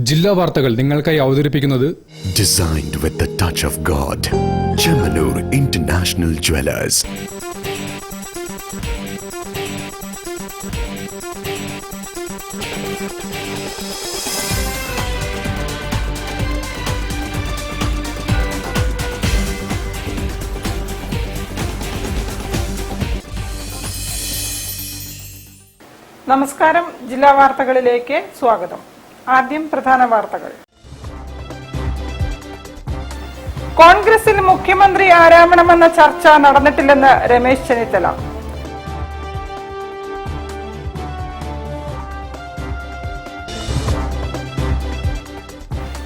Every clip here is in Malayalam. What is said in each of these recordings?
ജില്ലാ വാർത്തകൾ നിങ്ങൾക്കായി അവതരിപ്പിക്കുന്നത് Designed with the touch of God. Chemanur International Jewelers. നമസ്കാരം. ജില്ലാ വാർത്തകളിലേക്ക് സ്വാഗതം. ആദ്യം പ്രധാന വാർത്തകൾ. കോൺഗ്രസിൽ മുഖ്യമന്ത്രി ആരാവണമെന്ന ചർച്ച നടന്നിട്ടില്ലെന്ന് രമേശ് ചെന്നിത്തല.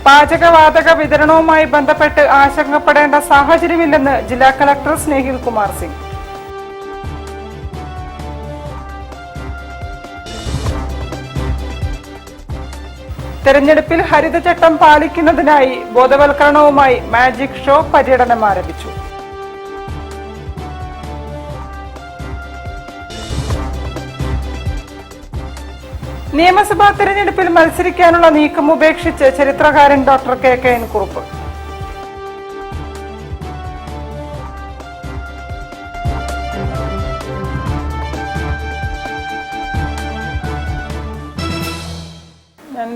പാചകവാതക വിതരണവുമായി ബന്ധപ്പെട്ട് ആശങ്കപ്പെടേണ്ട സാഹചര്യമില്ലെന്ന് ജില്ലാ കളക്ടർ സ്നേഹിൽ കുമാർ സിംഗ്. തെരഞ്ഞെടുപ്പിൽ ഹരിതചട്ടം പാലിക്കുന്നതിനായി ബോധവൽക്കരണവുമായി മാജിക് ഷോ പര്യടനം ആരംഭിച്ചു. നിയമസഭാ തെരഞ്ഞെടുപ്പിൽ മത്സരിക്കാനുള്ള നീക്കം ഉപേക്ഷിച്ച് ചരിത്രകാരൻ ഡോക്ടർ KKN കുറുപ്പ്.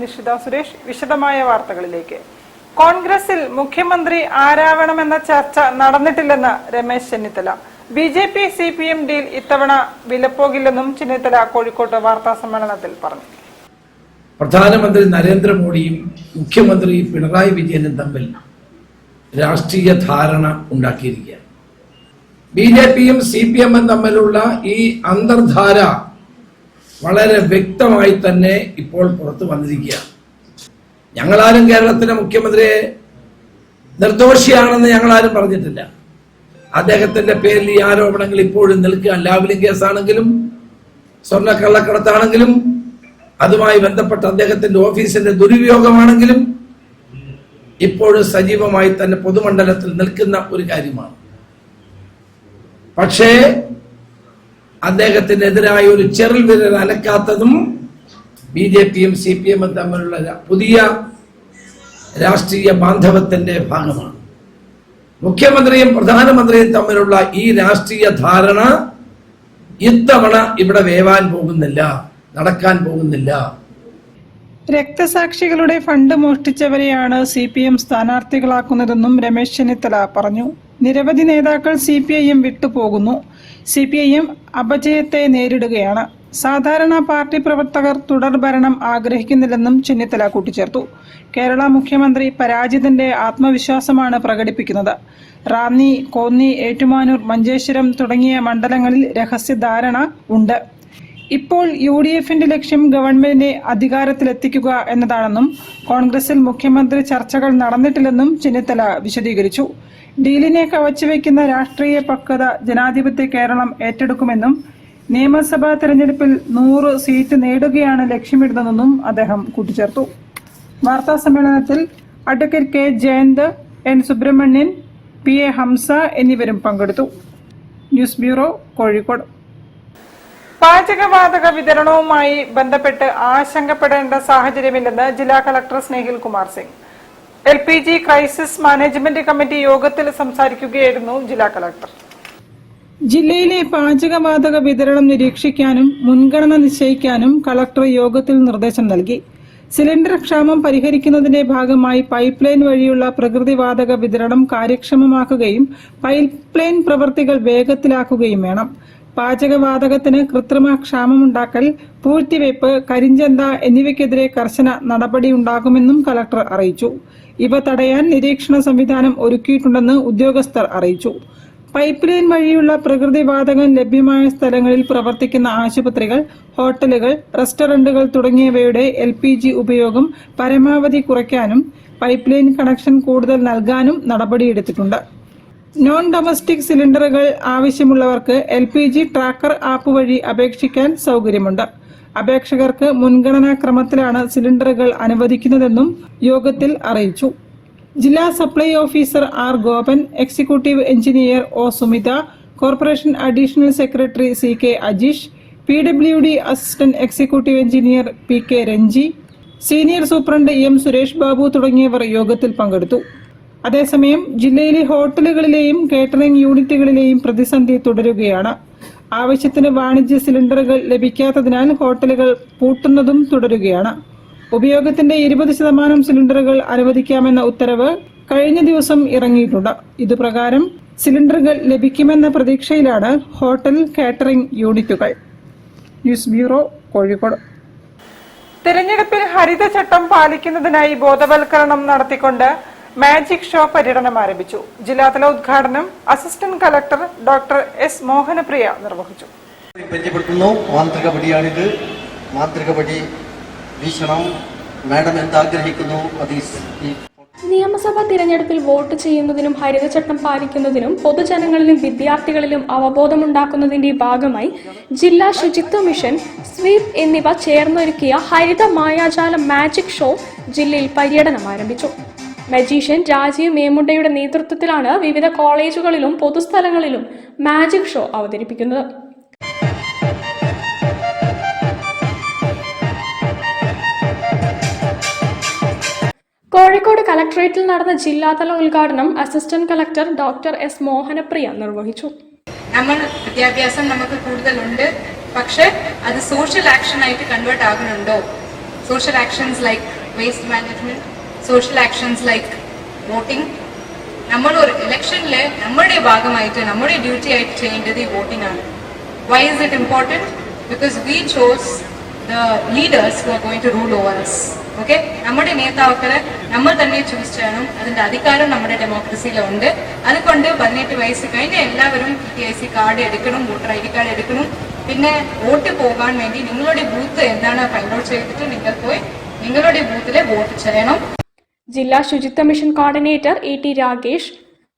നിഷിത സുരേഷ്. വിശദമായ വാർത്തകളിലേക്ക്. കോൺഗ്രസിൽ മുഖ്യമന്ത്രി ആരാവണമെന്ന ചർച്ച നടന്നിട്ടില്ലെന്ന് Ramesh Chennithala. BJP CPM deal ഇത്തവണ വിലപ്പോകില്ലെന്നും ചെന്നിത്തല കോഴിക്കോട്ട് വാർത്താ സമ്മേളനത്തിൽ പറഞ്ഞു. പ്രധാനമന്ത്രി നരേന്ദ്രമോദിയും മുഖ്യമന്ത്രി പിണറായി വിജയനും തമ്മിൽ രാഷ്ട്രീയ ധാരണ ഉണ്ടാക്കിയിരിക്കുകയാണ്. BJPയും CPMും തമ്മിലുള്ള ഈ അന്തർധാര വളരെ വ്യക്തമായി തന്നെ ഇപ്പോൾ പുറത്തു വന്നിരിക്കുകയാണ്. ഞങ്ങളാരും കേരളത്തിലെ മുഖ്യമന്ത്രിയെ നിർദോഷിയാണെന്ന് ഞങ്ങളാരും പറഞ്ഞിട്ടില്ല. അദ്ദേഹത്തിന്റെ പേരിൽ ഈ ആരോപണങ്ങൾ ഇപ്പോഴും നിൽക്കുക. ലാവ്ലിൻ കേസാണെങ്കിലും സ്വർണ്ണക്കള്ളക്കടത്താണെങ്കിലും അതുമായി ബന്ധപ്പെട്ട അദ്ദേഹത്തിന്റെ ഓഫീസിന്റെ ദുരുപയോഗമാണെങ്കിലും ഇപ്പോഴും സജീവമായി തന്നെ പൊതുമണ്ഡലത്തിൽ നിൽക്കുന്ന ഒരു കാര്യമാണ്. പക്ഷേ അദ്ദേഹത്തിനെതിരായ ഒരു ചെറിൽ വിരൽ അനക്കാത്തതും BJPയും CPMും തമ്മിലുള്ള പുതിയ രാഷ്ട്രീയ ബാന്ധവത്തിന്റെ ഭാഗമാണ്. മുഖ്യമന്ത്രിയും പ്രധാനമന്ത്രിയും തമ്മിലുള്ള ഈ രാഷ്ട്രീയ ധാരണ ഇത്തവണ ഇവിടെ വേവാൻ പോകുന്നില്ല, നടക്കാൻ പോകുന്നില്ല. രക്തസാക്ഷികളുടെ ഫണ്ട് മോഷ്ടിച്ചവരെയാണ് CPM സ്ഥാനാർത്ഥികളാക്കുന്നതെന്നും രമേശ് ചെന്നിത്തല പറഞ്ഞു. നിരവധി നേതാക്കൾ CPIM വിട്ടുപോകുന്നു. CPIM അപജയത്തെ നേരിടുകയാണ്. സാധാരണ പാർട്ടി പ്രവർത്തകർ തുടർ ഭരണം ആഗ്രഹിക്കുന്നില്ലെന്നും ചെന്നിത്തല കൂട്ടിച്ചേർത്തു. കേരള മുഖ്യമന്ത്രി പരാജിതന്റെ ആത്മവിശ്വാസമാണ് പ്രകടിപ്പിക്കുന്നത്. റാന്നി, കോന്നി, ഏറ്റുമാനൂർ, മഞ്ചേശ്വരം തുടങ്ങിയ മണ്ഡലങ്ങളിൽ രഹസ്യധാരണ ഉണ്ട്. ഇപ്പോൾ UDFന്റെ ലക്ഷ്യം ഗവൺമെന്റിനെ അധികാരത്തിലെത്തിക്കുക എന്നതാണെന്നും കോൺഗ്രസിൽ മുഖ്യമന്ത്രി ചർച്ചകൾ നടന്നിട്ടില്ലെന്നും ചെന്നിത്തല വിശദീകരിച്ചു. ഡീലിനെ കവച്ചുവെക്കുന്ന രാഷ്ട്രീയ പക്വത ജനാധിപത്യ കേരളം ഏറ്റെടുക്കുമെന്നും നിയമസഭാ തെരഞ്ഞെടുപ്പിൽ 100 സീറ്റ് നേടുകയാണ് ലക്ഷ്യമിടുന്നതെന്നും അദ്ദേഹം കൂട്ടിച്ചേർത്തു. വാർത്താ സമ്മേളനത്തിൽ advocate K. Jayanth, N. Subramanian, PA Hamsa എന്നിവരും പങ്കെടുത്തു. News bureau, Kozhikode. പാചകവാതക വിതരണവുമായി ബന്ധപ്പെട്ട് ആശങ്കപ്പെടേണ്ട സാഹചര്യമില്ലെന്ന് ജില്ലാ collector Snehil Kumar Singh. LPG crisis management committee യോഗത്തിൽ സംസാരിക്കുകയായിരുന്നു ജില്ലാ കളക്ടർ. ജില്ലയിലെ പാചകവാതക വിതരണം നിരീക്ഷിക്കാനും മുൻഗണന നിശ്ചയിക്കാനും കളക്ടർ യോഗത്തിൽ നിർദ്ദേശം നൽകി. സിലിണ്ടർ ക്ഷാമം പരിഹരിക്കുന്നതിന്റെ ഭാഗമായി പൈപ്പ് ലൈൻ വഴിയുള്ള പ്രകൃതിവാതക വിതരണം കാര്യക്ഷമമാക്കുകയും പൈപ്പ് ലൈൻ പ്രവൃത്തികൾ വേഗത്തിലാക്കുകയും വേണം. പാചകവാതകത്തിന് കൃത്രിമ ക്ഷാമമുണ്ടാക്കൽ, പൂഴ്ത്തിവയ്പ്, കരിഞ്ചന്ത എന്നിവയ്ക്കെതിരെ കർശന നടപടിയുണ്ടാകുമെന്നും കളക്ടർ അറിയിച്ചു. ഇവ തടയാൻ നിരീക്ഷണ സംവിധാനം ഒരുക്കിയിട്ടുണ്ടെന്ന് ഉദ്യോഗസ്ഥർ അറിയിച്ചു. പൈപ്പ് ലൈൻ വഴിയുള്ള പ്രകൃതിവാതകം ലഭ്യമായ സ്ഥലങ്ങളിൽ പ്രവർത്തിക്കുന്ന ആശുപത്രികൾ, ഹോട്ടലുകൾ, റെസ്റ്റോറന്റുകൾ തുടങ്ങിയവയുടെ LPG ഉപയോഗം പരമാവധി കുറയ്ക്കാനും പൈപ്പ് ലൈൻ കണക്ഷൻ കൂടുതൽ നൽകാനും നടപടിയെടുത്തിട്ടുണ്ട്. നോൺ ഡൊമസ്റ്റിക് സിലിണ്ടറുകൾ ആവശ്യമുള്ളവർക്ക് LPG ട്രാക്കർ ആപ്പ് വഴി അപേക്ഷിക്കാൻ സൗകര്യമുണ്ട്. അപേക്ഷകർക്ക് മുൻഗണനാ ക്രമത്തിലാണ് സിലിണ്ടറുകൾ അനുവദിക്കുന്നതെന്നും യോഗത്തിൽ അറിയിച്ചു. ജില്ലാ supply officer R. Gopan, executive engineer O. Sumitha, corporation additional secretary CK. Ajeesh, PWD assistant executive engineer PK. Ranji, senior superintendent M Suresh Babu തുടങ്ങിയവർ യോഗത്തിൽ പങ്കെടുത്തു. അതേസമയം ജില്ലയിലെ ഹോട്ടലുകളിലെയും കേറ്ററിംഗ് യൂണിറ്റുകളിലെയും പ്രതിസന്ധി തുടരുകയാണ്. ആവശ്യത്തിന് വാണിജ്യ സിലിണ്ടറുകൾ ലഭിക്കാത്തതിനാൽ ഹോട്ടലുകൾ പൂട്ടുന്നതും തുടരുകയാണ്. ഉപയോഗത്തിന്റെ 20% സിലിണ്ടറുകൾ അനുവദിക്കാമെന്ന ഉത്തരവ് കഴിഞ്ഞ ദിവസം ഇറങ്ങിയിട്ടുണ്ട്. ഇതുപ്രകാരം സിലിണ്ടറുകൾ ലഭിക്കുമെന്ന പ്രതീക്ഷയിലാണ് ഹോട്ടൽ കാറ്ററിംഗ് യൂണിറ്റുകൾ. News bureau, Kozhikode. തിരഞ്ഞെടുപ്പിൽ ഹരിതചട്ടം പാലിക്കുന്നതിനായി ബോധവൽക്കരണം നടത്തിക്കൊണ്ട് മാജിക് ഷോ പര്യടനം ആരംഭിച്ചു. ജില്ലാതല ഉദ്ഘാടനം assistant collector doctor S Mohanapriya നിർവഹിച്ചു. പരിചയപ്പെടുത്തുന്നു. മാന്ത്രിക പടിയാണിത്. മാന്ത്രിക പടി വീക്ഷണം മാഡം എന്താഗ്രഹിക്കുന്നു അത് നിയമസഭാ തിരഞ്ഞെടുപ്പിൽ വോട്ട് ചെയ്യുന്നതിനും ഹരിതചട്ടം പാലിക്കുന്നതിനും പൊതുജനങ്ങളിലും വിദ്യാർത്ഥികളിലും അവബോധമുണ്ടാക്കുന്നതിന്റെ ഭാഗമായി ജില്ലാ ശുചിത്വ മിഷൻ, സ്വീപ് എന്നിവ ചേർന്നൊരുക്കിയ ഹരിത മായാജാലം മാജിക് ഷോ ജില്ലയിൽ പര്യടനം ആരംഭിച്ചു. മജീഷ്യൻ രാജീവ് മേമുണ്ടയുടെ നേതൃത്വത്തിലാണ് വിവിധ കോളേജുകളിലും പൊതുസ്ഥലങ്ങളിലും മാജിക് ഷോ അവതരിപ്പിക്കുന്നത്. കോഴിക്കോട് കലക്ടറേറ്റിൽ നടന്ന ജില്ലാതല ഉദ്ഘാടനം assistant collector doctor S Mohanapriya നിർവഹിച്ചു. നമ്മൾ വിദ്യാഭ്യാസം നമുക്ക് കൂടുതലുണ്ട്, പക്ഷെ അത് സോഷ്യൽ ആക്ഷൻ ആയിട്ട് കൺവേർട്ട് ആകുന്നുണ്ടോ? Social actions like waste management, social actions like voting. നമ്മൾ ഒരു ഇലക്ഷനില് നമ്മുടെ ഭാഗമായിട്ട് നമ്മുടെ ഡ്യൂട്ടി ആയിട്ട് ചെയ്യേണ്ടത് ഈ വോട്ടിംഗ് ആണ്. Why is it important? Because we chose the leaders who are going to rule over us. Okay, നമ്മുടെ നേതാക്കളെ നമ്മൾ തന്നെ ചൂസ് ചെയ്യണം. അതിന്റെ അധികാരം നമ്മുടെ ഡെമോക്രസിയിലുണ്ട്. അതുകൊണ്ട് 18 വയസ്സ് കഴിഞ്ഞ എല്ലാവരും PTIC കാർഡ് എടുക്കണം, വോട്ടർ ID കാർഡ് എടുക്കണം. പിന്നെ വോട്ട് പോകാൻ വേണ്ടി നിങ്ങളുടെ ബൂത്ത് എന്താണ് ഫൈൻഡ് ഔട്ട് ചെയ്തിട്ട് നിങ്ങൾ പോയി നിങ്ങളുടെ ബൂത്തിലെ വോട്ട് ചെയ്യണം. ജില്ലാ ശുചിത്വ mission coordinator ET Ragesh,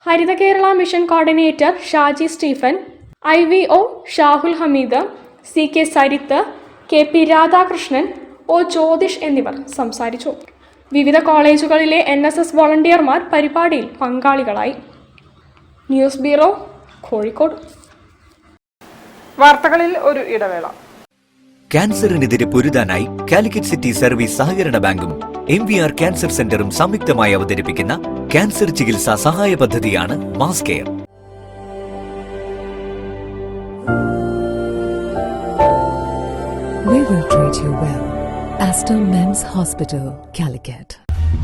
Haritha Kerala mission coordinator Shaji Stephen, IVO Shahul Hameed, CK Sarith, KP Radhakrishnan, O Jyothish എന്നിവർ സംസാരിച്ചു. വിവിധ കോളേജുകളിലെ NSS വോളണ്ടിയർമാർ പരിപാടിയിൽ പങ്കാളികളായി. News bureau, Kozhikode. വാർത്തകളിൽ ഒരു ഇടവേള. ക്യാൻസറിനെതിരെ പൊരുതാനായി കാലിക്കറ്റ് സിറ്റി സർവീസ് സഹകരണ ബാങ്കും MVR ക്യാൻസർ സെന്ററും സംയുക്തമായി അവതരിപ്പിക്കുന്ന ക്യാൻസർ ചികിത്സാ സഹായ പദ്ധതിയാണ് mass care. We will treat you well. Astor Men's Hospital, Calicut.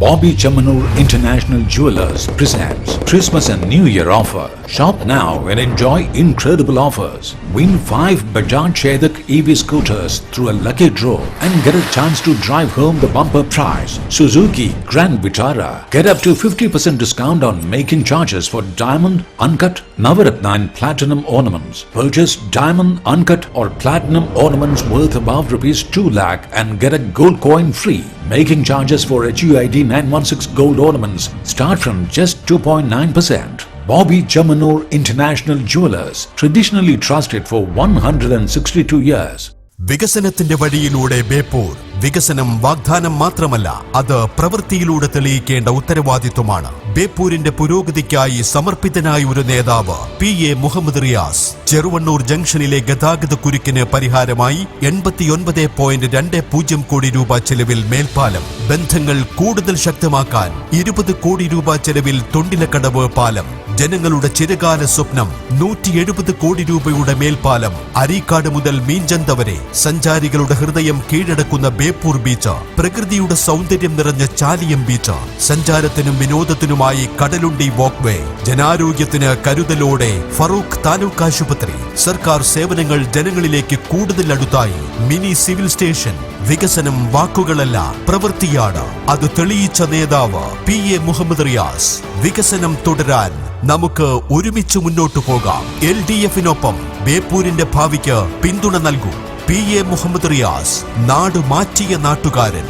Bobby Chamanur International Jewelers presents Christmas and New Year offer. Shop now and enjoy incredible offers. Win 5 Bajaj Chetak EV scooters through a lucky draw and get a chance to drive home the bumper prize. Suzuki Grand Vitara. Get up to 50% discount on making charges for diamond, uncut, Navaratna and platinum ornaments. Purchase diamond, uncut or platinum ornaments worth above ₹2 lakh and get a gold coin free. Making charges for HUID 916 gold ornaments start from just 2.9%. Bobby Chamanur International Jewelers, traditionally trusted for 162 years. വികസനത്തിന്റെ വഴിയിലൂടെ ബേപ്പൂർ. വികസനം വാഗ്ദാനം മാത്രമല്ല, അത് പ്രവൃത്തിയിലൂടെ തെളിയിക്കേണ്ട ഉത്തരവാദിത്വമാണ്. ബേപ്പൂരിന്റെ പുരോഗതിക്കായി സമർപ്പിതനായ ഒരു നേതാവ് PA മുഹമ്മദ് റിയാസ്. ചെറുവണ്ണൂർ ജംഗ്ഷനിലെ ഗതാഗത കുരുക്കിന് പരിഹാരമായി 89.20 കോടി രൂപ ചെലവിൽ മേൽപ്പാലം. ബന്ധങ്ങൾ കൂടുതൽ ശക്തമാക്കാൻ 20 കോടി രൂപ ചെലവിൽ തൊണ്ടിലക്കടവ് പാലം. ജനങ്ങളുടെ ചിരകാല സ്വപ്നം 170 കോടി രൂപയുടെ മേൽപ്പാലം. അരീക്കാട് മുതൽ മീഞ്ചന്ത വരെ സഞ്ചാരികളുടെ ഹൃദയം കീഴടക്കുന്ന ബേപ്പൂർ ബീച്ച്. പ്രകൃതിയുടെ സൗന്ദര്യം നിറഞ്ഞ ചാലിയം ബീച്ച്. സഞ്ചാരത്തിനും വിനോദത്തിനുമായി കടലുണ്ടി വാക്ക്വേ. ജനാരോഗ്യത്തിന് കരുതലോടെ ഫറൂഖ് താലൂക്ക് ആശുപത്രി. സർക്കാർ സേവനങ്ങൾ ജനങ്ങളിലേക്ക് കൂടുതൽ അടുത്തായി. Mini civil station. വികസനം വാക്കുകളല്ല, പ്രവൃത്തിയാണ്. അത് തെളിയിച്ച നേതാവ് PA മുഹമ്മദ് റിയാസ്. വികസനം തുടരാൻ നമുക്ക് ഒരുമിച്ച് മുന്നോട്ടു പോകാം. LDFിനൊപ്പം ബേപ്പൂരിന്റെ ഭാവിക്ക് പിന്തുണ നൽകൂ. PA മുഹമ്മദ് റിയാസ്, നാട് മാറ്റിയ നാട്ടുകാരൻ.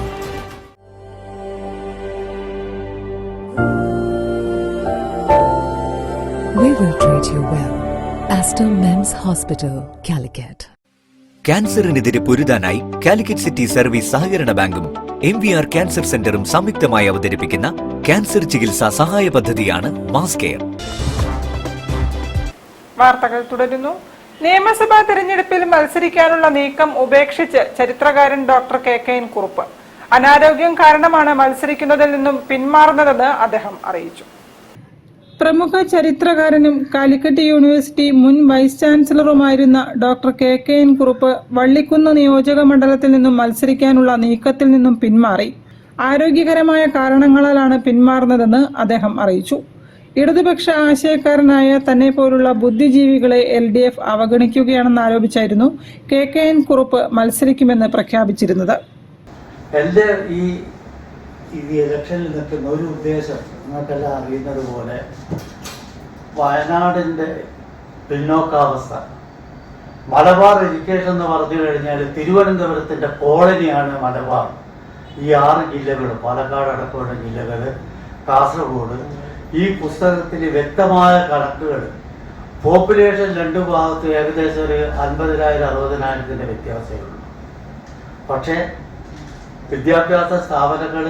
We will treat you well. Astor Men's Hospital, Calicut. ക്യാൻസറിനെതിരെ പൊരുതാനായി കാലിക്കറ്റ് സിറ്റി സർവീസ് സഹകരണ ബാങ്കും MVR ക്യാൻസർ സെന്ററും സംയുക്തമായി അവതരിപ്പിക്കുന്ന ക്യാൻസർ ചികിത്സാ സഹായ പദ്ധതിയാണ് മാസ് കെയർ. വാർത്തകൾ തുടരുന്നു. നിയമസഭാ തെരഞ്ഞെടുപ്പിൽ മത്സരിക്കാനുള്ള നീക്കം ഉപേക്ഷിച്ച് ചരിത്രകാരൻ ഡോക്ടർ KKN കുറുപ്പ്. അനാരോഗ്യം കാരണമാണ് മത്സരിക്കുന്നതിൽ നിന്നും പിന്മാറുന്നതെന്ന് അദ്ദേഹം അറിയിച്ചു. പ്രമുഖ ചരിത്രകാരനും കാലിക്കറ്റ് യൂണിവേഴ്സിറ്റി മുൻ വൈസ് ചാൻസലറുമായിരുന്ന ഡോക്ടർ KKN കുറുപ്പ് വള്ളിക്കുന്ന് നിയോജക മണ്ഡലത്തിൽ നിന്നും മത്സരിക്കാനുള്ള നീക്കത്തിൽ നിന്നും പിന്മാറി. ആരോഗ്യകരമായ കാരണങ്ങളാലാണ് പിന്മാറുന്നതെന്ന് അദ്ദേഹം അറിയിച്ചു. ഇടതുപക്ഷ ആശയക്കാരനായ തന്നെ പോലുള്ള ബുദ്ധിജീവികളെ LDF അവഗണിക്കുകയാണെന്ന് ആരോപിച്ചായിരുന്നു KKN കുറുപ്പ് മത്സരിക്കുമെന്ന് പ്രഖ്യാപിച്ചിരുന്നത്. എൻ്റെ ഈ ഇലക്ഷനിൽ നിൽക്കുന്ന ഒരു ഉദ്ദേശം നിങ്ങൾക്കെല്ലാം അറിയുന്നത് പോലെ വയനാടിൻ്റെ പിന്നോക്കാവസ്ഥ, മലബാർ എഡ്യൂക്കേഷൻ എന്ന് പറഞ്ഞു കഴിഞ്ഞാൽ തിരുവനന്തപുരത്തിൻ്റെ കോളനിയാണ് മലബാർ. ഈ 6 ജില്ലകൾ, പാലക്കാട് അടക്കമുള്ള ജില്ലകൾ, കാസർഗോഡ്. ഈ പുസ്തകത്തിൽ വ്യക്തമായ കണക്കുകൾ, പോപ്പുലേഷൻ 2 ഭാഗത്തും ഏകദേശം ഒരു 50,000-60,000 വ്യത്യാസമേ ഉള്ളൂ. പക്ഷേ വിദ്യാഭ്യാസ സ്ഥാപനങ്ങൾ,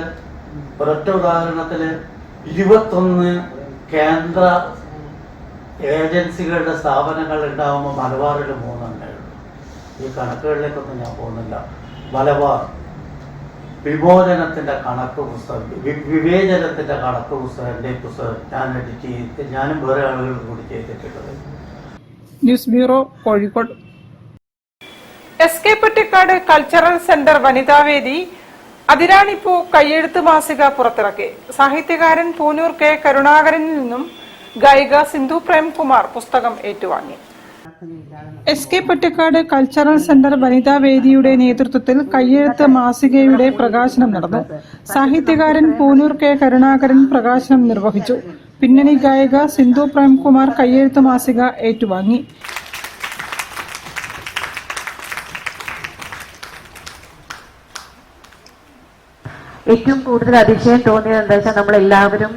ഒരൊറ്റ ഉദാഹരണത്തിൽ 21 കേന്ദ്ര ഏജൻസികളുടെ സ്ഥാപനങ്ങൾ ഉണ്ടാകുമ്പോൾ മലബാറിൽ 3 ഉള്ളൂ. ഈ കണക്കുകളിലേക്കൊന്നും ഞാൻ പോകുന്നില്ല. മലബാർ വിമോചനത്തിൻ്റെ കണക്ക് പുസ്തകം, വിവേചനത്തിൻ്റെ കണക്ക് പുസ്തകം, എൻ്റെ പുസ്തകം ഞാൻ എഡിറ്റ് ചെയ്ത് ഞാനും വേറെ ആളുകൾ കൂടി ചെയ്തിട്ടുള്ളത്. News bureau, Kozhikode. SK Pottekkatt cultural centre വനിതാവേദി അതിരാണിപ്പൂ കയ്യെഴുത്ത് മാസിക പുറത്തിറക്കി. സാഹിത്യകാരൻ പൂനൂർ K. കരുണാകരനിൽ നിന്നും ഗായിക സിന്ധു പ്രേംകുമാർ പുസ്തകം ഏറ്റുവാങ്ങി. SK പൊറ്റക്കാട് കൾച്ചറൽ സെന്റർ വനിതാവേദിയുടെ നേതൃത്വത്തിൽ കയ്യെഴുത്ത് മാസികയുടെ പ്രകാശനം നടന്നു. സാഹിത്യകാരൻ പൂനൂർ K. കരുണാകരൻ പ്രകാശനം നിർവഹിച്ചു. പിന്നണി ഗായിക സിന്ധു പ്രേംകുമാർ കയ്യെഴുത്ത് മാസിക ഏറ്റുവാങ്ങി. ഏറ്റവും കൂടുതൽ അതിശയം തോന്നിയത് എന്താ വെച്ചാൽ, നമ്മളെല്ലാവരും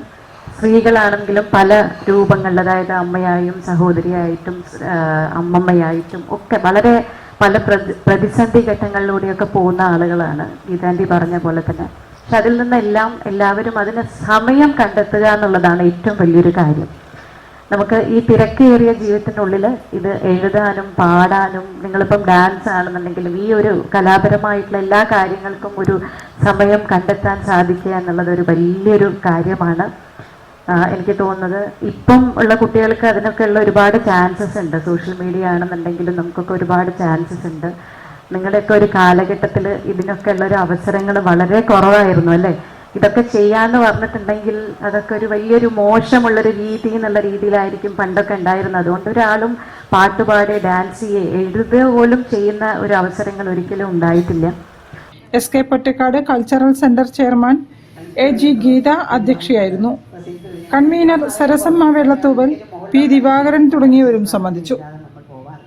സ്ത്രീകളാണെങ്കിലും പല രൂപങ്ങളിൽ, അതായത് അമ്മയായും സഹോദരിയായിട്ടും അമ്മമ്മയായിട്ടും ഒക്കെ വളരെ പല പ്രതിസന്ധി ഘട്ടങ്ങളിലൂടെയൊക്കെ പോകുന്ന ആളുകളാണ്, ഗീതാൻറ്റി പറഞ്ഞ പോലെ തന്നെ. പക്ഷെ അതിൽ നിന്നെല്ലാം എല്ലാവരും അതിന് സമയം കണ്ടെത്തുക എന്നുള്ളതാണ് ഏറ്റവും വലിയൊരു കാര്യം. നമുക്ക് ഈ തിരക്കേറിയ ജീവിതത്തിനുള്ളിൽ ഇത് എഴുതാനും പാടാനും, നിങ്ങളിപ്പം ഡാൻസ് ആണെന്നുണ്ടെങ്കിലും ഈ ഒരു കലാപരമായിട്ടുള്ള എല്ലാ കാര്യങ്ങൾക്കും ഒരു സമയം കണ്ടെത്താൻ സാധിക്കുക എന്നുള്ളത് ഒരു വലിയൊരു കാര്യമാണ്. എനിക്ക് തോന്നുന്നത് ഇപ്പം ഉള്ള കുട്ടികൾക്ക് അതിനൊക്കെ ഉള്ള ഒരുപാട് ചാൻസസ് ഉണ്ട്. സോഷ്യൽ മീഡിയ ആണെന്നുണ്ടെങ്കിലും നമുക്കൊക്കെ ഒരുപാട് ചാൻസസ് ഉണ്ട്. നിങ്ങളുടെയൊക്കെ ഒരു കാലഘട്ടത്തിൽ ഇതിനൊക്കെ ഉള്ളൊരു അവസരങ്ങൾ വളരെ കുറവായിരുന്നു അല്ലേ? ഇതൊക്കെ ചെയ്യാന്ന് പറഞ്ഞിട്ടുണ്ടെങ്കിൽ അതൊക്കെ ഒരു വലിയൊരു മോശമുള്ളൊരു രീതി എന്നുള്ള രീതിയിലായിരിക്കും പണ്ടൊക്കെ ഉണ്ടായിരുന്നത്. അതുകൊണ്ട് ഒരാളും പാട്ടുപാടി ഡാൻസ് എഴുതുക പോലും ചെയ്യുന്ന ഒരു അവസരങ്ങൾ ഒരിക്കലും ഉണ്ടായിട്ടില്ല. SK Pottekkatt cultural centre chairman AG Geetha അധ്യക്ഷയായിരുന്നു. Convener Sarasamma Vellathooval, P. ദിവാകരൻ തുടങ്ങിയവരും സംബന്ധിച്ചു.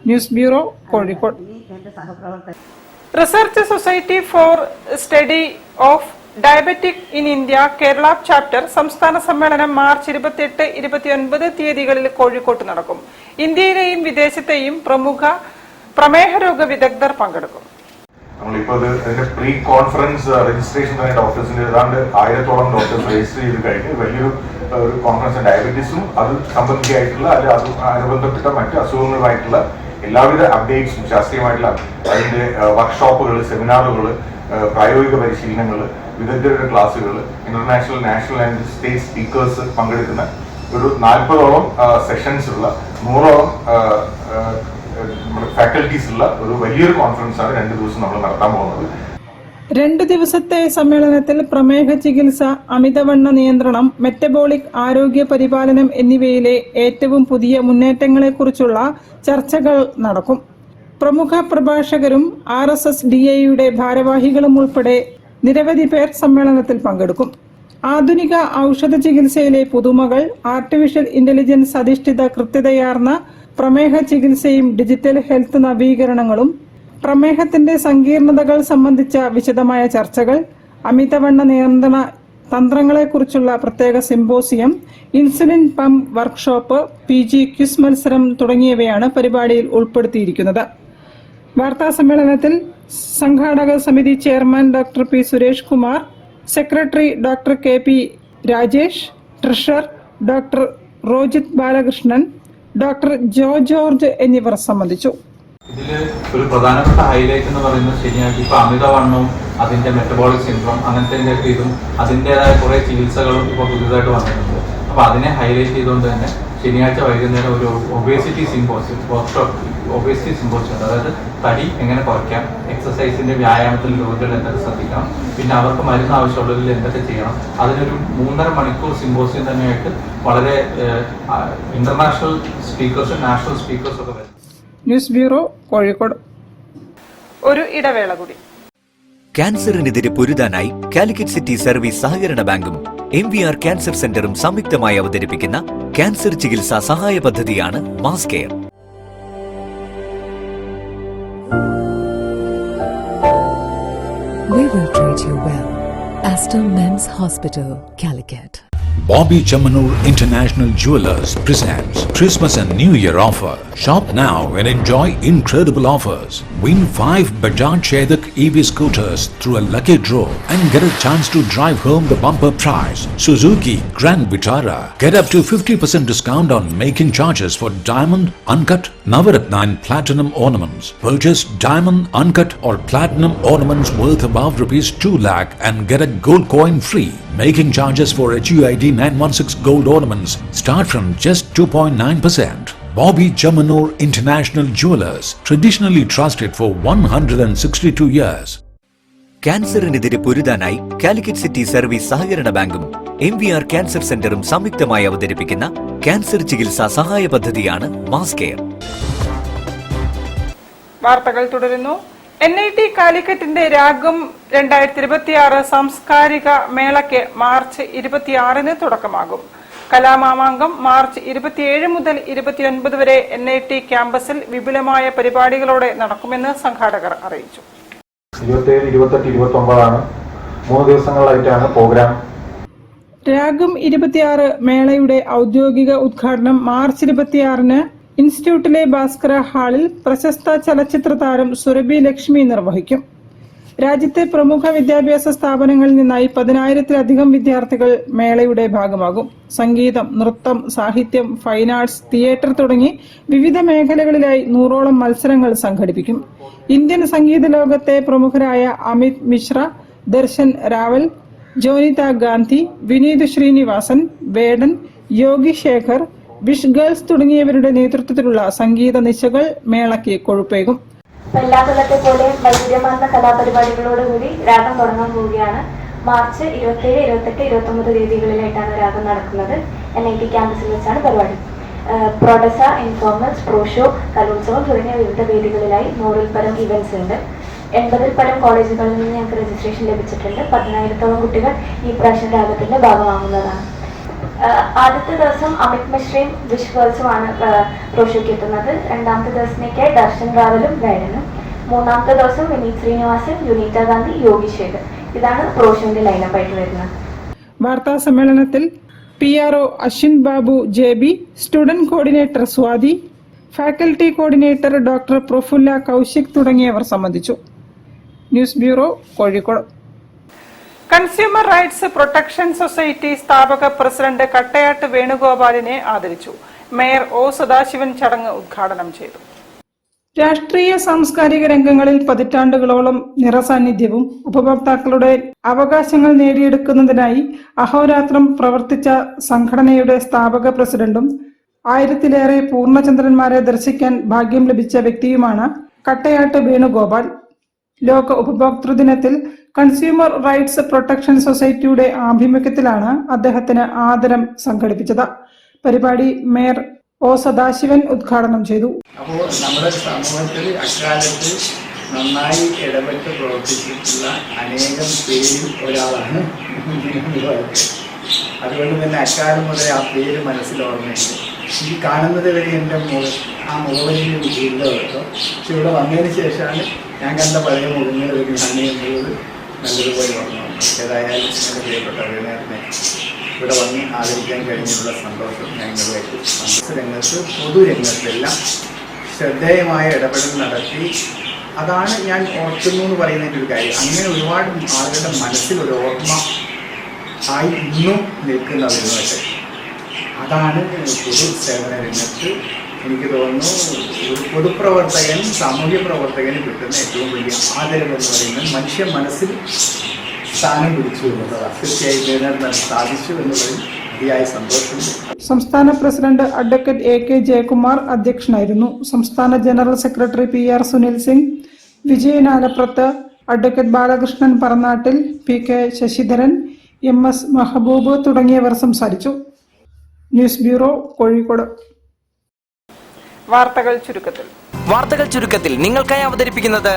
News bureau, Kozhikode. Research society for study of diabetic in India Kerala chapter സംസ്ഥാന സമ്മേളനം മാർച്ച് 28, 29 തീയതികളിൽ കോഴിക്കോട്ട് നടക്കും. ഇന്ത്യയിലെയും വിദേശത്തെയും പ്രമുഖ പ്രമേഹ രോഗ വിദഗ്ധർ പങ്കെടുക്കും. നമ്മളിപ്പോൾ അതിന്റെ പ്രീ കോൺഫറൻസ് രജിസ്ട്രേഷൻ കഴിഞ്ഞ ഓഫീസിൽ ഏതാണ്ട് 1000-ഓളം ഡോക്ടേഴ്സ് രജിസ്റ്റർ ചെയ്ത് കഴിഞ്ഞ് വലിയൊരു കോൺഫറൻസ് ഡയബറ്റീസും അത് സംബന്ധിയായിട്ടുള്ള അനുബന്ധപ്പെട്ട മറ്റ് അസുഖങ്ങളുമായിട്ടുള്ള എല്ലാവിധ അപ്ഡേറ്റ്സും ശാസ്ത്രീയമായിട്ടുള്ള അതിന്റെ വർക്ക്ഷോപ്പുകൾ, സെമിനാറുകൾ, പ്രായോഗിക പരിശീലനങ്ങൾ, വിദഗ്ധരുടെ ക്ലാസ്സുകൾ, international, national and state speakers പങ്കെടുക്കുന്ന ഒരു 40ഓളം സെഷൻസ് ഉള്ള 100ഓളം ഫാക്കൽറ്റീസ് ഉള്ള ഒരു വലിയൊരു കോൺഫറൻസ് ആണ് 2 ദിവസം നമ്മൾ നടത്താൻ പോകുന്നത്. 2 ദിവസത്തെ സമ്മേളനത്തിൽ പ്രമേഹ ചികിത്സ, അമിതവണ്ണ നിയന്ത്രണം, മെറ്റബോളിക് ആരോഗ്യ പരിപാലനം എന്നിവയിലെ ഏറ്റവും പുതിയ മുന്നേറ്റങ്ങളെക്കുറിച്ചുള്ള ചർച്ചകൾ നടക്കും. പ്രമുഖ പ്രഭാഷകരും RSSDA ഭാരവാഹികളും ഉൾപ്പെടെ നിരവധി പേർ സമ്മേളനത്തിൽ പങ്കെടുക്കും. ആധുനിക ഔഷധ ചികിത്സയിലെ പുതുമകൾ, ആർട്ടിഫിഷ്യൽ ഇന്റലിജൻസ് അധിഷ്ഠിത കൃത്യതയാർന്ന പ്രമേഹ ചികിത്സയും ഡിജിറ്റൽ ഹെൽത്ത് നവീകരണങ്ങളും, പ്രമേഹത്തിന്റെ സങ്കീർണതകൾ സംബന്ധിച്ച വിശദമായ ചർച്ചകൾ, അമിതവണ്ണ നിയന്ത്രണ തന്ത്രങ്ങളെക്കുറിച്ചുള്ള പ്രത്യേക symposium, insulin pump workshop, PG quiz മത്സരം തുടങ്ങിയവയാണ് പരിപാടിയിൽ ഉൾപ്പെടുത്തിയിരിക്കുന്നത്. വാർത്താ സമ്മേളനത്തിൽ സംഘാടക സമിതി chairman doctor P. Suresh Kumar, secretary doctor KP Rajesh, treasurer doctor Rojith Balakrishnan, doctor Jo George എന്നിവർ സംബന്ധിച്ചു. ഇതിൽ ഒരു പ്രധാനപ്പെട്ട ഹൈലൈറ്റ് എന്ന് പറയുന്നത് ശനിയാഴ്ച ഇപ്പോൾ അമിതവണ്ണവും അതിൻ്റെ മെറ്റബോളിക് സിൻഡ്രോം അങ്ങനത്തെ ഇതും അതിൻ്റെതായ കുറേ ചികിത്സകളും ഇപ്പോൾ പുതിയതായിട്ട് വന്നിട്ടുണ്ട്. അപ്പോൾ അതിനെ ഹൈലൈറ്റ് ചെയ്തുകൊണ്ട് തന്നെ ശനിയാഴ്ച വൈകുന്നേരം ഒരു ഒബേസിറ്റി സിമ്പോസിയം ഒബേസിറ്റി സിമ്പോസിയം ഉണ്ട്. അതായത് തടി എങ്ങനെ കുറയ്ക്കാം, എക്സസൈസിൻ്റെ വ്യായാമത്തിൽ രോഗികൾ എന്തൊക്കെ ശ്രദ്ധിക്കണം, പിന്നെ അവർക്ക് മരുന്ന് ആവശ്യമുള്ളതിൽ എന്തൊക്കെ ചെയ്യണം, അതിനൊരു 3.5 മണിക്കൂർ സിമ്പോസിയം തന്നെയായിട്ട് വളരെ ഇന്റർനാഷണൽ സ്പീക്കേഴ്സും നാഷണൽ സ്പീക്കേഴ്സും ഒക്കെ വരും. News bureau, Kozhikode. ഒരു ഇടവേള കൂടി. ക്യാൻസറിനെതിരെ പൊരുതാനായി കാലിക്കറ്റ് സിറ്റി സർവീസ് സഹകരണ ബാങ്കും MVR ക്യാൻസർ സെന്ററും സംയുക്തമായി അവതരിപ്പിക്കുന്ന ക്യാൻസർ ചികിത്സാ സഹായ പദ്ധതിയാണ് mass care. We will treat you well. Astor Men's Hospital, Calicut. Bobby Chamanur International Jewelers presents Christmas and New Year offer. Shop now and enjoy incredible offers. Win 5 Bajaj Chetak EV scooters through a lucky draw and get a chance to drive home the bumper prize. Suzuki Grand Vitara. Get up to 50% discount on making charges for diamond, uncut, Navaratna and platinum ornaments. Purchase diamond, uncut or platinum ornaments worth above rupees 2 lakh and get a gold coin free. Making charges for HUID 916 gold ornaments start from just 2.9%. Bobby Chamanur International Jewelers, traditionally trusted for 162 years. ക്യാൻസറിനെതിരെ പൊരുതാനായി കാലിക്കറ്റ് സിറ്റി സർവീസ് സഹകരണ ബാങ്കും MVR ക്യാൻസർ സെന്ററും സംയുക്തമായി അവതരിപ്പിക്കുന്ന ക്യാൻസർ ചികിത്സാ സഹായ പദ്ധതിയാണ് മാസ് കെയർ. വാർത്തകൾ തുടരുന്നു. NIT കാലിക്കറ്റിന്റെ രാഗം 2026 സാംസ്കാരിക മേളയ്ക്ക് മാർച്ച് 26 തുടക്കമാകും. കലാമാമാങ്കം മാർച്ച് 27 മുതൽ 29 വരെ NIT ക്യാമ്പസിൽ വിപുലമായ പരിപാടികളോടെ നടക്കുമെന്ന് സംഘാടകർ അറിയിച്ചു. 27, 28, 29 3 ദിവസങ്ങളിലായിട്ടാണ് പ്രോഗ്രാം. രാഗം 26 മേളയുടെ ഔദ്യോഗിക ഉദ്ഘാടനം മാർച്ച് 26 ഇൻസ്റ്റിറ്റ്യൂട്ടിലെ ഭാസ്കര ഹാളിൽ പ്രശസ്ത ചലച്ചിത്ര താരം സുരഭി ലക്ഷ്മി നിർവഹിക്കും. രാജ്യത്തെ പ്രമുഖ വിദ്യാഭ്യാസ സ്ഥാപനങ്ങളിൽ നിന്നായി 10,000-ലധികം വിദ്യാർത്ഥികൾ മേളയുടെ ഭാഗമാകും. സംഗീതം, നൃത്തം, സാഹിത്യം, ഫൈൻ ആർട്സ്, തിയേറ്റർ തുടങ്ങി വിവിധ മേഖലകളിലായി 100ഓളം മത്സരങ്ങൾ സംഘടിപ്പിക്കും. ഇന്ത്യൻ സംഗീത ലോകത്തെ പ്രമുഖരായ അമിത് മിശ്ര, ദർശൻ രാവൽ, ജോനിത ഗാന്ധി, വിനീത് ശ്രീനിവാസൻ, വേടൻ, യോഗി ശേഖർ, വിഷ് ഗേൾസ് തുടങ്ങിയവരുടെ നേതൃത്വത്തിലുള്ള സംഗീത നിശകൾ മേളയ്ക്ക് കൊഴുപ്പേകും. എല്ലാ കൊല്ലത്തെ പോലെ വൈവിധ്യമാർന്ന കലാപരിപാടികളോടുകൂടി രാഗം തുടങ്ങാൻ പോവുകയാണ്. മാർച്ച് 27, 28, 29 തീയതികളിലായിട്ടാണ് രാഗം നടക്കുന്നത്. NIT ക്യാമ്പസിൽ വെച്ചാണ് പരിപാടി. പ്രൊഡസ, ഇൻഫോർമൽസ്, പ്രോ ഷോ, കലോത്സവം തുടങ്ങിയ വിവിധ വേദികളിലായി 100-ൽ പരം ഇവന്റ്സ് ഉണ്ട്. 80-ൽ പരം കോളേജുകളിൽ നിന്ന് ഞങ്ങൾക്ക് രജിസ്ട്രേഷൻ ലഭിച്ചിട്ടുണ്ട്. 10,000-ഓളം കുട്ടികൾ ഈ പ്രാവശ്യം രാഗത്തിന്റെ ഭാഗമാകുന്നതാണ്. ആദ്യത്തെ ദിവസം അമിത് മിശ്രയും വിഷ് ഗേൾസുമാണ് റോഷോയ്ക്ക് എത്തുന്നത്. രണ്ടാമത്തെ ദിവസത്തേക്ക് ദർശൻ റാവലും വേടനും. മൂന്നാമത്തെ ദിവസം വിനീത് ശ്രീനിവാസൻ, യുനീത ഗാന്ധി, യോഗി ശേഖർ. ഇതാണ് റോഷോന്റെ ലൈനപ്പ് ആയിട്ട് വരുന്നത്. വാർത്താ സമ്മേളനത്തിൽ PRO Ashwin Babu JB, student coordinator Swathi, faculty coordinator doctor Praphulla Kaushik തുടങ്ങിയവർ സംബന്ധിച്ചു. News bureau, Kozhikode. Consumer rights protection society സ്ഥാപക പ്രസിഡന്റ് കട്ടയാട്ട് വേണുഗോപാലിനെ ആദരിച്ചു. മേയർ O സദാശിവൻ ചടങ്ങ് ഉദ്ഘാടനം ചെയ്തു. രാഷ്ട്രീയ സാംസ്കാരിക രംഗങ്ങളിൽ പതിറ്റാണ്ടുകളോളം നിറസാന്നിധ്യവും ഉപഭോക്താക്കളുടെ അവകാശങ്ങൾ നേടിയെടുക്കുന്നതിനായി അഹോരാത്രം പ്രവർത്തിച്ച സംഘടനയുടെ സ്ഥാപക പ്രസിഡന്റും 1000-ലേറെ പൂർണ്ണചന്ദ്രന്മാരെ ദർശിക്കാൻ ഭാഗ്യം ലഭിച്ച വ്യക്തിയുമാണ് കട്ടയാട്ട് വേണുഗോപാൽ. ലോക ഉപഭോക്തൃ ദിനത്തിൽ കൺസ്യൂമർ റൈറ്റ്സ് പ്രൊട്ടക്ഷൻ സൊസൈറ്റിയുടെ ആഭിമുഖ്യത്തിലാണ് അദ്ദേഹത്തിന് ആദരം സംഘടിപ്പിച്ചത്. പരിപാടി മേയർ O സദാശിവൻ ഉദ്ഘാടനം ചെയ്തു. അപ്പോൾ നമ്മുടെ സമൂഹത്തിൽ അക്കാലത്ത് നന്നായി ഇടപെട്ട് പ്രവർത്തിച്ചിട്ടുള്ള അനേകം പേരിൽ ഒരാളാണ്. അതുകൊണ്ട് തന്നെ അക്കാലം മുതൽ ആ പേര് മനസ്സിൽ ഓർമ്മയുണ്ട്. ഈ കാണുന്നത് വരെ എൻ്റെ ആ മുഖവരിയിൽ ഇല്ല കേട്ടോ. പക്ഷെ ഇവിടെ വന്നതിന് ശേഷമാണ് ഞാൻ കണ്ട പഴയ മുഖങ്ങൾ വരികയാണ് എന്നുള്ളത് നല്ലതുപോലെ ഓർമ്മ. ഏതായാലും എൻ്റെ പ്രിയപ്പെട്ടവരെ ഇവിടെ വന്ന് ആദരിക്കാൻ കഴിഞ്ഞിട്ടുള്ള സന്തോഷം ഞങ്ങളുമായിട്ട് മത്സരങ്ങൾക്ക് പൊതുരംഗത്തെല്ലാം ശ്രദ്ധേയമായ ഇടപെടൽ നടത്തി. അതാണ് ഞാൻ ഓർക്കുന്നു എന്ന് പറയുന്നതിൻ്റെ ഒരു കാര്യം. അങ്ങനെ ഒരുപാട് ആളുകളുടെ മനസ്സിലൊരു ഓർമ്മ ആയി ഇന്നും നിൽക്കുന്നവരുമായിട്ട് അതാണ് പൊതു സേവന രംഗത്ത് എനിക്ക് തോന്നുന്നു ഒരു പൊതുപ്രവർത്തകൻ സാമൂഹ്യ പ്രവർത്തകന് കിട്ടുന്ന ഏറ്റവും വലിയ ആദരം എന്ന് പറയുന്നത് മനുഷ്യ മനസ്സിൽ സ്ഥാനം പിടിച്ചു എന്നുള്ളതാണ്. തീർച്ചയായും നിലനിർത്താൻ സാധിച്ചു എന്നുള്ളതിൽ അതിയായ സന്തോഷമുണ്ട്. സംസ്ഥാന പ്രസിഡന്റ് അഡ്വക്കേറ്റ് AK ജയകുമാർ അധ്യക്ഷനായിരുന്നു. സംസ്ഥാന general secretary PR Sunil Singh, Vijayan Alaprath, advocate Balakrishnan Paranattil, PK Sasidharan, MS Mehaboob തുടങ്ങിയവർ സംസാരിച്ചു. News bureau, Kozhikode. വാർത്തകൾ ചുരുക്കത്തിൽ നിങ്ങൾക്കായി അവതരിപ്പിക്കുന്നത്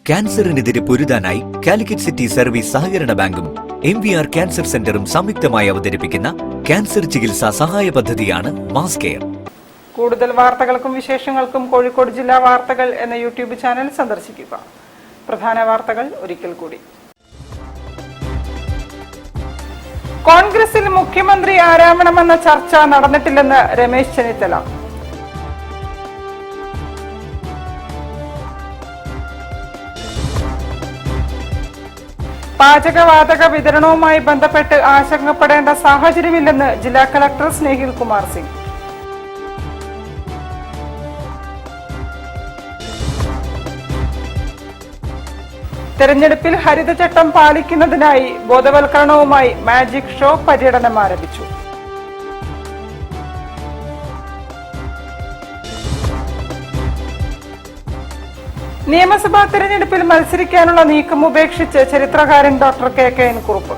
ക്യാൻസറിനെതിരെ പൊരുതാനായി കാലിക്കറ്റ് സിറ്റി സർവീസ് സഹകരണ ബാങ്കും MVR ക്യാൻസർ സെന്ററും സംയുക്തമായി അവതരിപ്പിക്കുന്ന ക്യാൻസർ ചികിത്സാ സഹായ പദ്ധതിയാണ് മാസ് കെയർ. കൂടുതൽ വാർത്തകൾക്കും വിശേഷങ്ങൾക്കും കോഴിക്കോട് ജില്ലാ വാർത്തകൾ എന്ന YouTube ചാനൽ സന്ദർശിക്കുക. പ്രധാന വാർത്തകൾ ഒരിക്കൽ കൂടി. കോൺഗ്രസിൽ മുഖ്യമന്ത്രി ആരാവണമെന്ന ചർച്ച നടന്നിട്ടില്ലെന്ന് രമേശ് ചെന്നിത്തല. പാചകവാതക വിതരണവുമായി ബന്ധപ്പെട്ട് ആശങ്കപ്പെടേണ്ട സാഹചര്യമില്ലെന്ന് ജില്ലാ കളക്ടർ സ്നേഹിൽ കുമാർ സിംഗ്. തെരഞ്ഞെടുപ്പിൽ ഹരിതചട്ടം പാലിക്കുന്നതിനായി ബോധവൽക്കരണവുമായി മാജിക് ഷോ പര്യടനം ആരംഭിച്ചു. നിയമസഭാ തെരഞ്ഞെടുപ്പിൽ മത്സരിക്കാനുള്ള നീക്കം ഉപേക്ഷിച്ച് ചരിത്രകാരൻ ഡോക്ടർ KKN കുറുപ്പ്.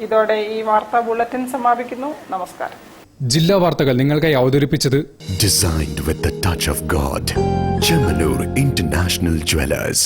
ഇതോടെ ഈ വാർത്താ ബുള്ളറ്റിൻ സമാപിക്കുന്നു. നമസ്കാരം. ജില്ലാ വാർത്തകൾ നിങ്ങൾക്കായി അവതരിപ്പിച്ചത് Designed with the touch of God. Chemanur International Jewelers.